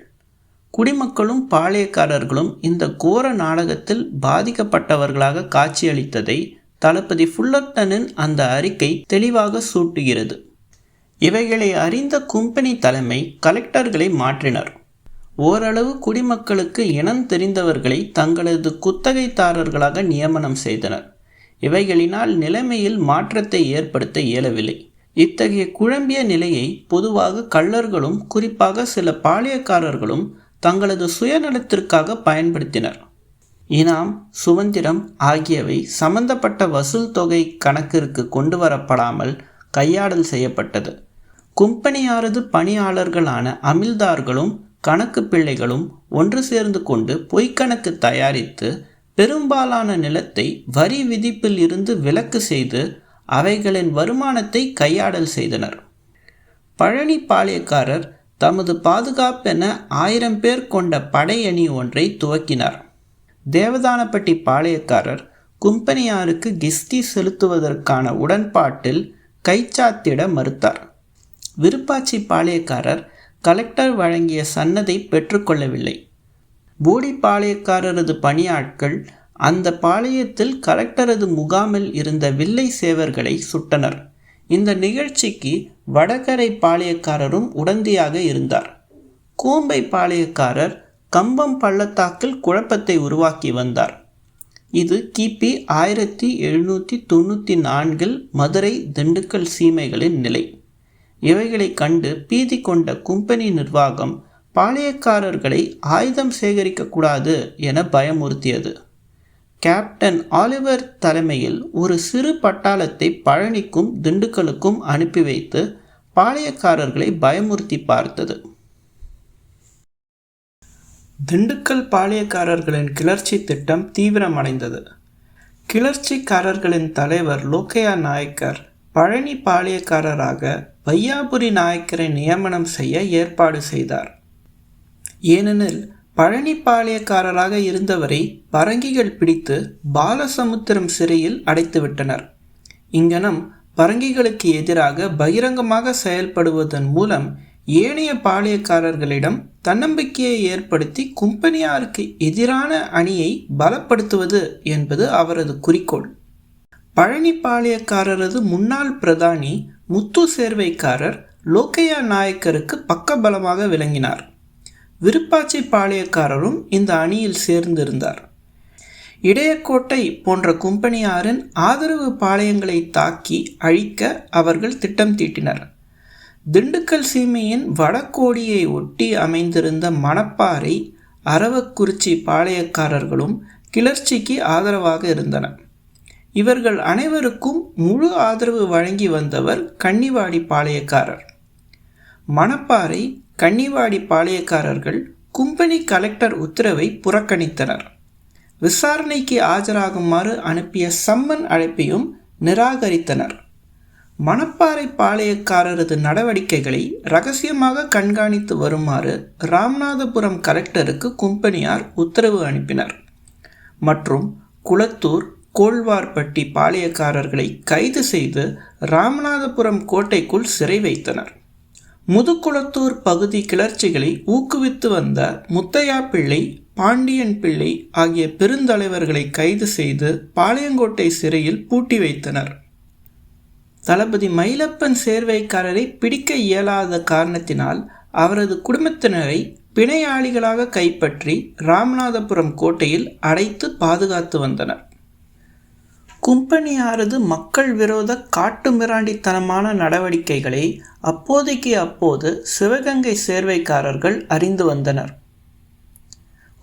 குடிமக்களும் பாளையக்காரர்களும் இந்த கோர நாடகத்தில் பாதிக்கப்பட்டவர்களாக காட்சியளித்ததை தளபதி ஃபுல்லர்டனின் அந்த அறிக்கை தெளிவாக சூட்டுகிறது. இவைகளை அறிந்த கும்பெனி தலைமை கலெக்டர்களை மாற்றினர். ஓரளவு குடிமக்களுக்கு இனம் தெரிந்தவர்களை தங்களது குத்தகைதாரர்களாக நியமனம் செய்தனர். இவைகளினால் நிலைமையில் மாற்றத்தை ஏற்படுத்த இயலவில்லை. இத்தகைய குழம்பிய நிலையை பொதுவாக கள்ளர்களும் குறிப்பாக சில பாளையக்காரர்களும் தங்களது சுயநலத்திற்காக பயன்படுத்தினர். இனாம், சுதந்திரம் ஆகியவை சம்பந்தப்பட்ட வசூல் தொகை கணக்கிற்கு கொண்டு வரப்படாமல் கையாடல் செய்யப்பட்டது. கும்பனியாரது பணியாளர்களான அமில்தார்களும் கணக்கு பிள்ளைகளும் ஒன்று சேர்ந்து கொண்டு பொய்க்கணக்கு தயாரித்து பெரும்பாலான நிலத்தை வரி விதிப்பில் இருந்து விலக்கு செய்து அவைகளின் வருமானத்தை கையாடல் செய்தனர். பழனி பாளையக்காரர் தமது பாதுகாப்பென 1000 பேர் கொண்ட படையணி ஒன்றை துவக்கினார். தேவதானப்பட்டி பாளையக்காரர் கும்பனியாருக்கு கிஸ்தி செலுத்துவதற்கான உடன்பாட்டில் கைச்சாத்திட மறுத்தார். விருப்பாச்சி பாளையக்காரர் கலெக்டர் வழங்கிய சன்னதை பெற்றுக்கொள்ளவில்லை. போடி பாளையக்காரரது பணியாட்கள் அந்த பாளையத்தில் கலெக்டரது முகாமில் இருந்த வில்லை சேவர்களை சுட்டனர். இந்த நிகழ்ச்சிக்கு வடகரை பாளையக்காரரும் உடந்தையாக இருந்தார். கோம்பை பாளையக்காரர் கம்பம் பள்ளத்தாக்கில் குழப்பத்தை உருவாக்கி வந்தார். இது கிபி 1794 மதுரை, திண்டுக்கல் சீமைகளின் நிலை. இவைகளை கண்டு பீதி கொண்ட கும்பனி நிர்வாகம் பாளையக்காரர்களை ஆயுதம் சேகரிக்கக்கூடாது என பயமுறுத்தியது. கேப்டன் ஆலிவர் தலைமையில் ஒரு சிறு பட்டாளத்தை பழனிக்கும் திண்டுக்கலுக்கும் அனுப்பி வைத்து பாளையக்காரர்களை பயமுறுத்தி பார்த்தது. திண்டுக்கல் பாளையக்காரர்களின் கிளர்ச்சி திட்டம் தீவிரமடைந்தது. கிளர்ச்சிக்காரர்களின் தலைவர் லோக்கையா நாயக்கர் பழனி பாளையக்காரராக வையாபுரி நாயக்கரை நியமனம் செய்ய ஏற்பாடு செய்தார். ஏனெனில் பழனி பாளையக்காரராக இருந்தவரை பரங்கிகள் பிடித்து பாலசமுத்திரம் சிறையில் அடைத்துவிட்டனர். இங்கனம் பரங்கிகளுக்கு எதிராக பகிரங்கமாக செயல்படுவதன் மூலம் ஏனைய பாளையக்காரர்களிடம் தன்னம்பிக்கையை ஏற்படுத்தி கும்பனியாருக்கு எதிரான அணியை பலப்படுத்துவது என்பது அவரது குறிக்கோள். பழனி பாளையக்காரரது முன்னாள் பிரதானி முத்து சேர்வைக்காரர் லோக்கையா நாயக்கருக்கு பக்கபலமாக விளங்கினார். விருப்பாச்சி பாளையக்காரரும் இந்த அணியில் சேர்ந்திருந்தார். இடையக்கோட்டை போன்ற கும்பனியாரின் ஆதரவு பாளையங்களை தாக்கி அழிக்க அவர்கள் திட்டம் தீட்டினர். திண்டுக்கல் சீமையின் வடகோடியை ஒட்டி அமைந்திருந்த மணப்பாறை, அரவக்குறிச்சி பாளையக்காரர்களும் கிளர்ச்சிக்கு ஆதரவாக இருந்தனர். இவர்கள் அனைவருக்கும் முழு ஆதரவு வழங்கி வந்தவர் கன்னிவாடி பாளையக்காரர். மணப்பாறை, கன்னிவாடி பாளையக்காரர்கள் கும்பனி கலெக்டர் உத்தரவை புறக்கணித்தனர். விசாரணைக்கு ஆஜராகுமாறு அனுப்பிய சம்மன் அழைப்பையும் நிராகரித்தனர். மணப்பாறை பாளையக்காரரது நடவடிக்கைகளை இரகசியமாக கண்காணித்து வருமாறு ராமநாதபுரம் கலெக்டருக்கு கும்பனியார் உத்தரவு அனுப்பினர் மற்றும் குளத்தூர், கோள்வார்பட்டி பாளையக்காரர்களை கைது செய்து ராமநாதபுரம் கோட்டைக்குள் சிறை வைத்தனர். முதுகுளத்தூர் பகுதி கிளர்ச்சிகளை ஊக்குவித்து வந்த முத்தையா பிள்ளை, பாண்டியன் பிள்ளை ஆகிய பெருந்தலைவர்களை கைது செய்து பாளையங்கோட்டை சிறையில் பூட்டி வைத்தனர். தளபதி மயிலப்பன் சேர்வைக்காரரை பிடிக்க இயலாத காரணத்தினால் அவரது குடும்பத்தினரை பிணையாளிகளாக கைப்பற்றி ராமநாதபுரம் கோட்டையில் அடைத்து பாதுகாத்து வந்தனர். கும்பனியாரது மக்கள் விரோத காட்டுமிராண்டித்தனமான நடவடிக்கைகளை அப்போதைக்கு அப்போது சிவகங்கை சேர்வைக்காரர்கள் அறிந்து வந்தனர்.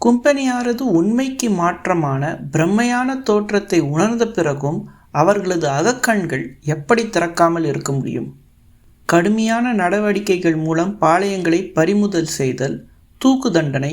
கும்பனியாரது உண்மைக்கு மாற்றமான பிரம்மையான தோற்றத்தை உணர்ந்த பிறகும் அவர்களது அகக்கண்கள் எப்படி திறக்காமல் இருக்க முடியும்? கடுமையான நடவடிக்கைகள் மூலம் பாளையங்களை பறிமுதல் செய்தல், தூக்கு தண்டனை,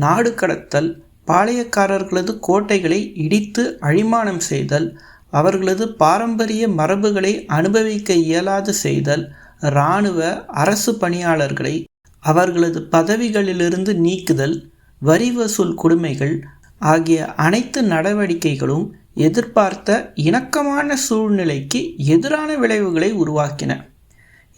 நாடு கடத்தல், பாளையக்காரர்களது கோட்டைகளை இடித்து அழிமானம் செய்தல், அவர்களது பாரம்பரிய மரபுகளை அனுபவிக்க இயலாது செய்தல், இராணுவ அரசு பணியாளர்களை அவர்களது பதவிகளிலிருந்து நீக்குதல், வரி வசூல் கொடுமைகள் ஆகிய அனைத்து நடவடிக்கைகளும் எதிர்பார்த்த இணக்கமான சூழ்நிலைக்கு எதிரான விளைவுகளை உருவாக்கின.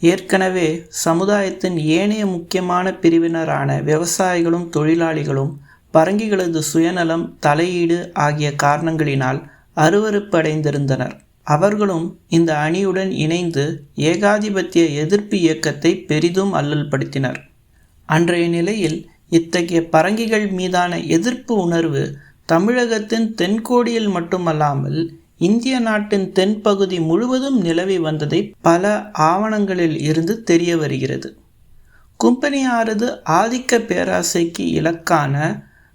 ஏற்கனவே சமுதாயத்தின் ஏனைய முக்கியமான பிரிவினரான விவசாயிகளும் தொழிலாளிகளும் பரங்கிகளது சுயநலம், தலையீடு ஆகிய காரணங்களினால் அருவருப்படைந்திருந்தனர். அவர்களும் இந்த அணியுடன் இணைந்து ஏகாதிபத்திய எதிர்ப்பு இயக்கத்தை பெரிதும் அல்லல்படுத்தினர். அன்றைய நிலையில் இத்தகைய பரங்கிகள் மீதான எதிர்ப்பு உணர்வு தமிழகத்தின் தென்கோடியில் மட்டுமல்லாமல் இந்திய நாட்டின் தென்பகுதி முழுவதும் நிலவி வந்ததை பல ஆவணங்களில் இருந்து தெரிய வருகிறது. கும்பனியாரது ஆதிக்க பேராசைக்கு இலக்கான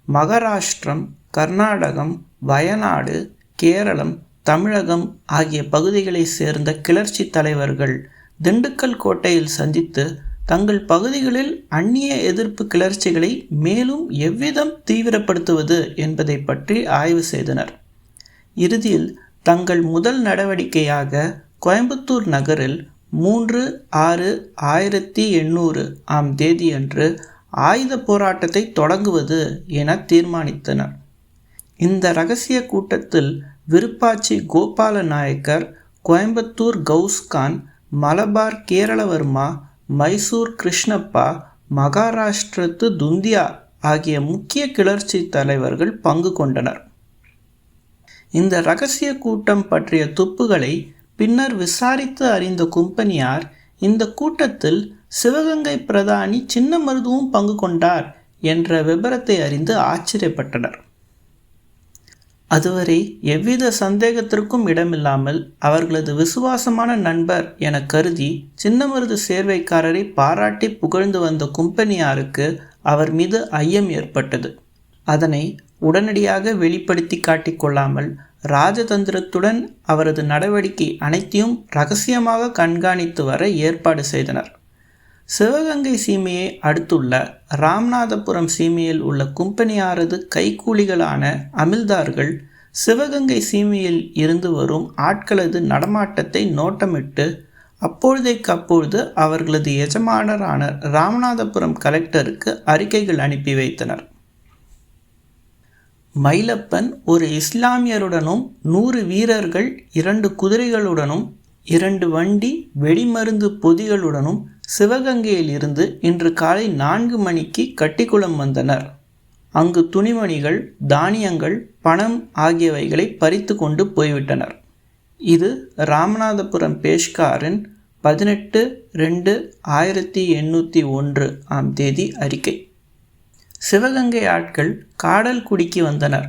மகாராஷ்டிரம், கர்நாடகம், வயநாடு, கேரளம், தமிழகம் ஆகிய பகுதிகளைச் சேர்ந்த கிளர்ச்சி தலைவர்கள் திண்டுக்கல் கோட்டையில் சந்தித்து தங்கள் பகுதிகளில் அந்நிய எதிர்ப்பு கிளர்ச்சிகளை மேலும் எவ்விதம் தீவிரப்படுத்துவது என்பதை பற்றி ஆய்வு செய்தனர். இறுதியில் தங்கள் முதல் நடவடிக்கையாக கோயம்புத்தூர் நகரில் 3/6/1800 ஆம் தேதியன்று ஆயுத போராட்டத்தை தொடங்குவது என தீர்மானித்தனர். இந்த இரகசிய கூட்டத்தில் விருப்பாச்சி கோபால நாயக்கர், கோயம்புத்தூர் கவுஸ்கான், மலபார் கேரளவர்மா, மைசூர் கிருஷ்ணப்பா, மகாராஷ்டிரத்து துந்தியா ஆகிய முக்கிய கிளர்ச்சி தலைவர்கள் பங்கு கொண்டனர். இந்த இரகசிய கூட்டம் பற்றிய துப்புகளை பின்னர் விசாரித்து அறிந்த கும்பனியார் இந்த கூட்டத்தில் சிவகங்கை பிரதானி சின்னமருதுவும் பங்கு கொண்டார் என்ற விபரத்தை அறிந்து ஆச்சரியப்பட்டனர். அதுவரை எவ்வித சந்தேகத்திற்கும் இடமில்லாமல் அவர்களது விசுவாசமான நண்பர் என கருதி சின்னமருது சேர்வைக்காரரை பாராட்டி புகழ்ந்து வந்த கும்பனியாருக்கு அவர் மீது ஐயம் ஏற்பட்டது. அதனை உடனடியாக வெளிப்படுத்தி காட்டிக்கொள்ளாமல் ராஜதந்திரத்துடன் அவரது நடவடிக்கை அனைத்தையும் இரகசியமாக கண்காணித்து வர ஏற்பாடு செய்தனர். சிவகங்கை சீமையை அடுத்துள்ள ராமநாதபுரம் சீமையில் உள்ள கும்பனியாரது கைக்கூலிகளான அமில்தார்கள் சிவகங்கை சீமையில் இருந்து வரும் ஆட்களது நடமாட்டத்தை நோட்டமிட்டு அப்பொழுதைக்கப்பொழுது அவர்களது எஜமானரான ராமநாதபுரம் கலெக்டருக்கு அறிக்கைகள் அனுப்பி வைத்தனர். மயிலப்பன் ஒரு இஸ்லாமியருடனும் 100 வீரர்கள் 2 குதிரைகளுடனும் 2 வண்டி வெடிமருந்து பொதிகளுடனும் சிவகங்கையில் இருந்து இன்று காலை 4 மணிக்கு கட்டிக்குளம் வந்தனர். அங்கு துணிமணிகள், தானியங்கள், பணம் ஆகியவைகளை பறித்து கொண்டு போய்விட்டனர். இது ராமநாதபுரம் பேஷ்காரின் 18/2/1801 ஆம் தேதி அறிக்கை. சிவகங்கை ஆட்கள் காடல்குடிக்கு வந்தனர்.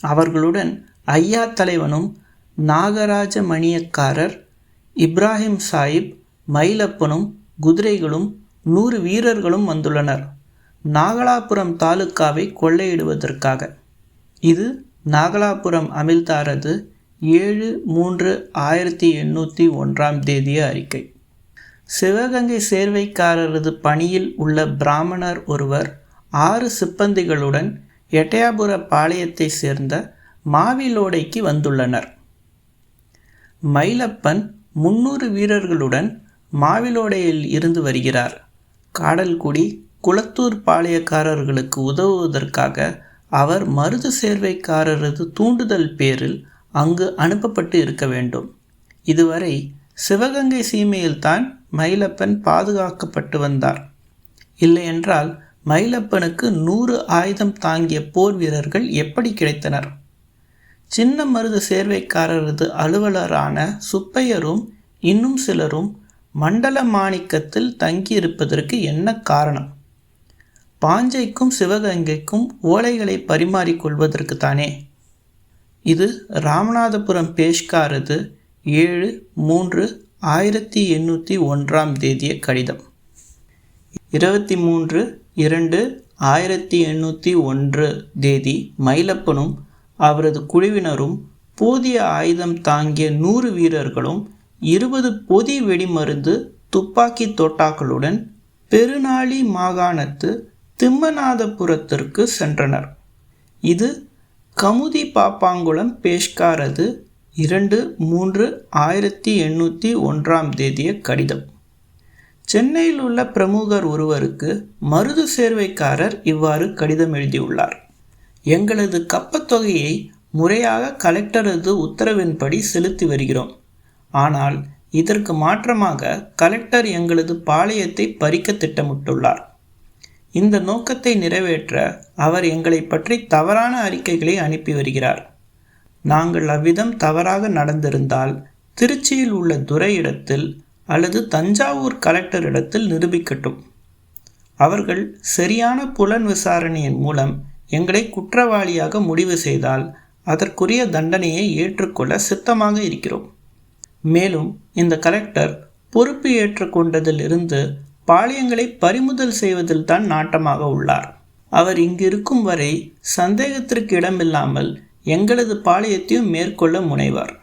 அவர்களுடன் ஐயா தலைவனும் நாகராஜ மணியக்காரர், இப்ராஹிம் சாஹிப், மயிலப்பனும் குதிரைகளும் 100 வீரர்களும் வந்துள்ளனர். நாகலாபுரம் தாலுக்காவை கொள்ளையிடுவதற்காக. இது நாகலாபுரம் அமில்தாரது 7/3/1801 ஆம் தேதிய அறிக்கை. சிவகங்கை சேர்வைக்காரரது பணியில் உள்ள பிராமணர் ஒருவர் 6 சிப்பந்திகளுடன் எட்டயாபுர பாளையத்தை சேர்ந்த மாவிலோடைக்கு வந்துள்ளனர். மயிலப்பன் 300 வீரர்களுடன் மாவிலோடையில் இருந்து வருகிறார். காடல்குடி குளத்தூர் பாளையக்காரர்களுக்கு உதவுவதற்காக அவர் மருது சேர்வைக்காரரது தூண்டுதல் பேரில் அங்கு அனுப்பப்பட்டு இருக்க வேண்டும். இதுவரை சிவகங்கை சீமையில்தான் மயிலப்பன் பாதுகாக்கப்பட்டு வந்தார். இல்லையென்றால் மயிலப்பனுக்கு 100 ஆயுதம் தாங்கிய போர் வீரர்கள் எப்படி கிடைத்தனர்? சின்ன மருது சேர்வைக்காரரது அலுவலரான சுப்பையரும் இன்னும் சிலரும் மண்டல மாணிக்கத்தில் தங்கியிருப்பதற்கு என்ன காரணம்? பாஞ்சைக்கும் சிவகங்கைக்கும் ஓலைகளை பரிமாறிக்கொள்வதற்கு தானே. இது ராமநாதபுரம் பேஷ்காரது 7/3/1801 ஆம் தேதிய கடிதம். 23/2/1801 தேதி மயிலப்பனும் அவரது குழுவினரும் போதிய ஆயுதம் தாங்கிய 100 வீரர்களும் 20 பொதி வெடிமருந்து துப்பாக்கி தோட்டாக்களுடன் பெருநாளி மாகாணத்து திம்மநாதபுரத்திற்கு சென்றனர். இது கமுதி பாப்பாங்குளம் பேஷ்காரது 2/3/1801 ஆம் தேதிய கடிதம். சென்னையில் உள்ள பிரமுகர் ஒருவருக்கு மருது சேர்வைக்காரர் இவ்வாறு கடிதம் எழுதியுள்ளார். எங்களது கப்பத்தொகையை முறையாக கலெக்டரது உத்தரவின்படி செலுத்தி வருகிறோம். ஆனால் இதற்கு மாற்றமாக கலெக்டர் எங்களது பாளையத்தை பறிக்க திட்டமிட்டுள்ளார். இந்த நோக்கத்தை நிறைவேற்ற அவர் எங்களை பற்றி தவறான அறிக்கைகளை அனுப்பி வருகிறார். நாங்கள் அவ்விதம் தவறாக நடந்திருந்தால் திருச்சியில் உள்ள துரையிடத்தில் அல்லது தஞ்சாவூர் கலெக்டரிடத்தில் நிரூபிக்கட்டும். அவர்கள் சரியான புலன் விசாரணையின் மூலம் எங்களை குற்றவாளியாக முடிவு செய்தால் அதற்குரிய தண்டனையை ஏற்றுக்கொள்ள சித்தமாக இருக்கிறோம். மேலும் இந்த கலெக்டர் பொறுப்பு ஏற்றுக்கொண்டதில் இருந்து பாளையங்களை பறிமுதல் செய்வதில் தான் நாட்டமாக உள்ளார். அவர் இங்கிருக்கும் வரை சந்தேகத்திற்கு இடமில்லாமல் எங்களது பாளையத்தையும் மேற்கொள்ள முனைவார்.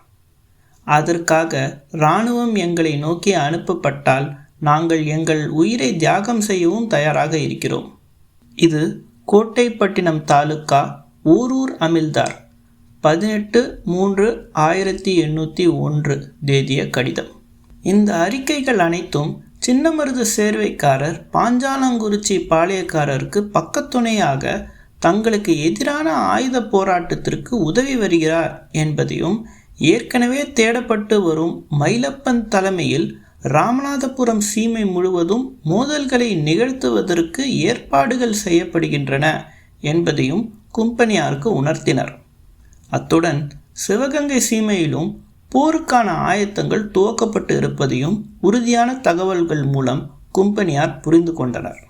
அதற்காக இராணுவம் எங்களை நோக்கி அனுப்பப்பட்டால் நாங்கள் எங்கள் உயிரை தியாகம் செய்யவும் தயாராக இருக்கிறோம். இது கோட்டைப்பட்டினம் தாலுகா ஊரூர் அமில்தார் 18/3/1801 தேதிய கடிதம். இந்த அறிக்கைகள் அனைத்தும் சின்னமருது சேர்வைக்காரர் பாஞ்சாலங்குறிச்சி பாளையக்காரருக்கு பக்கத்துணையாக தங்களுக்கு எதிரான ஆயுத போராட்டத்திற்கு உதவி வருகிறார் என்பதையும், ஏற்கனவே தேடப்பட்டு வரும் மயிலப்பன் தலைமையில் ராமநாதபுரம் சீமை முழுவதும் மோதல்களை நிகழ்த்துவதற்கு ஏற்பாடுகள் செய்யப்படுகின்றன என்பதையும் கும்பனியாருக்கு உணர்த்தினர். அத்துடன் சிவகங்கை சீமையிலும் போருக்கான ஆயத்தங்கள் துவக்கப்பட்டு இருப்பதையும் உறுதியான தகவல்கள் மூலம் கும்பனியார் புரிந்து கொண்டனர்.